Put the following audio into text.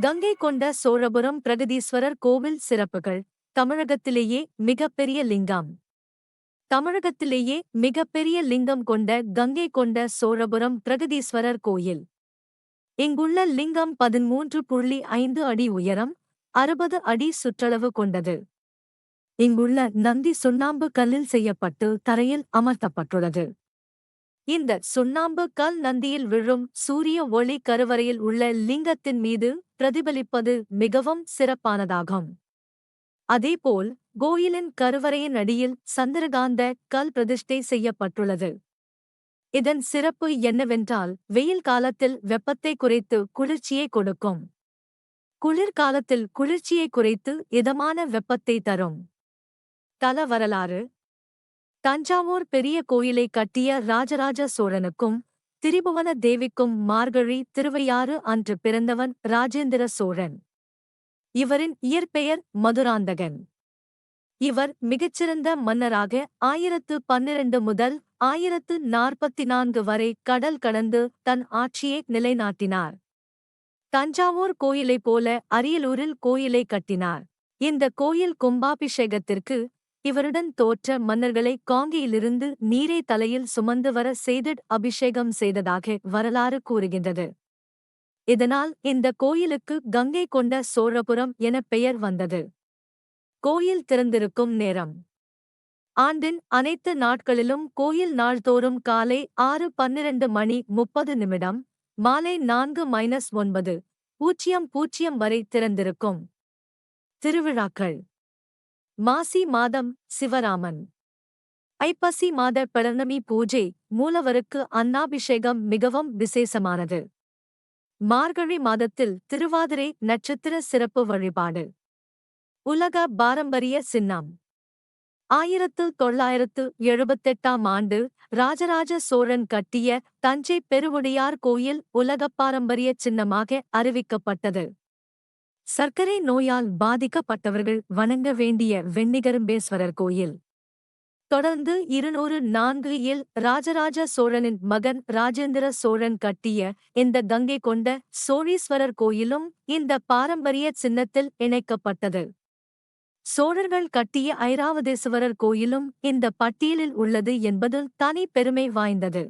கங்கை கொண்ட சோழபுரம் பிரகதீஸ்வரர் கோவில் சிறப்புகள். தமிழகத்திலேயே மிகப்பெரிய லிங்கம். தமிழகத்திலேயே மிகப்பெரிய லிங்கம் கொண்ட கங்கை கொண்ட சோழபுரம் பிரகதீஸ்வரர் கோயில். இங்குள்ள லிங்கம் 13.5 அடி உயரம், 60 அடி சுற்றளவு கொண்டது. இங்குள்ள நந்தி சுண்ணாம்பு கல்லில் செய்யப்பட்டு தரையில் அமர்த்தப்பட்டுள்ளது. இந்த சுண்ணாம்பு கல் நந்தியில் விழும் சூரிய ஒளி கருவறையில் உள்ள லிங்கத்தின் மீது பிரதிபலிப்பது மிகவும் சிறப்பானதாகும். அதேபோல் கோயிலின் கருவறையின் அடியில் சந்திரகாந்த கல் பிரதிஷ்டை செய்யப்பட்டுள்ளது. இதன் சிறப்பு என்னவென்றால், வெயில் காலத்தில் வெப்பத்தை குறைத்து குளிர்ச்சியை கொடுக்கும். குளிர்காலத்தில் குளிர்ச்சியை குறைத்து இதமான வெப்பத்தை தரும். தல வரலாறு. தஞ்சாவூர் பெரிய கோயிலை கட்டிய ராஜராஜ சோழனுக்கும் திரிபுவன தேவிக்கும் மார்கழி திருவையாறு அன்று பிறந்தவன் ராஜேந்திர சோழன். இவரின் இயற்பெயர் மதுராந்தகன். இவர் மிகச்சிறந்த மன்னராக 1012 முதல் 1044 வரை கடல் கடந்து தன் ஆட்சியை நிலைநாட்டினார். தஞ்சாவூர் கோயிலைப் போல அரியலூரில் கோயிலை கட்டினார். இந்த கோயில் கும்பாபிஷேகத்திற்கு இவருடன் தோற்ற மன்னர்களை காங்கியிலிருந்து நீரை தலையில் சுமந்து வர செய்து அபிஷேகம் செய்ததாக வரலாறு கூறுகின்றது. இதனால் இந்த கோயிலுக்கு கங்கை கொண்ட சோழபுரம் என பெயர் வந்தது. கோயில் திறந்திருக்கும் நேரம். ஆண்டின் அனைத்து நாட்களிலும் கோயில் நாள்தோறும் காலை 6:12 மணி 30 மாலை 4-9 வரை திறந்திருக்கும். திருவிழாக்கள். மாசி மாதம் சிவராமன். ஐப்பசி மாத பௌர்ணமி பூஜை, மூலவருக்கு அன்னாபிஷேகம் மிகவும் விசேஷமானது. மார்கழி மாதத்தில் திருவாதிரை நட்சத்திர சிறப்பு வழிபாடு. உலக பாரம்பரிய சின்னம். 1978 ஆண்டு ராஜராஜ சோழன் கட்டிய தஞ்சை பெருவுடையார் கோயில் உலக பாரம்பரிய சின்னமாக அறிவிக்கப்பட்டது. சர்க்கரை நோயால் பாதிக்கப்பட்டவர்கள் வணங்க வேண்டிய வெண்ணிகரும்பேஸ்வரர் கோயில். தொடர்ந்து 204 இல் ராஜராஜ சோழனின் மகன் ராஜேந்திர சோழன் கட்டிய இந்த கங்கை கொண்ட சோழீஸ்வரர் கோயிலும் இந்த பாரம்பரிய சின்னத்தில் இணைக்கப்பட்டது. சோழர்கள் கட்டிய ஐராவதேசுவரர் கோயிலும் இந்த பட்டியலில் உள்ளது என்பது தனி பெருமை வாய்ந்தது.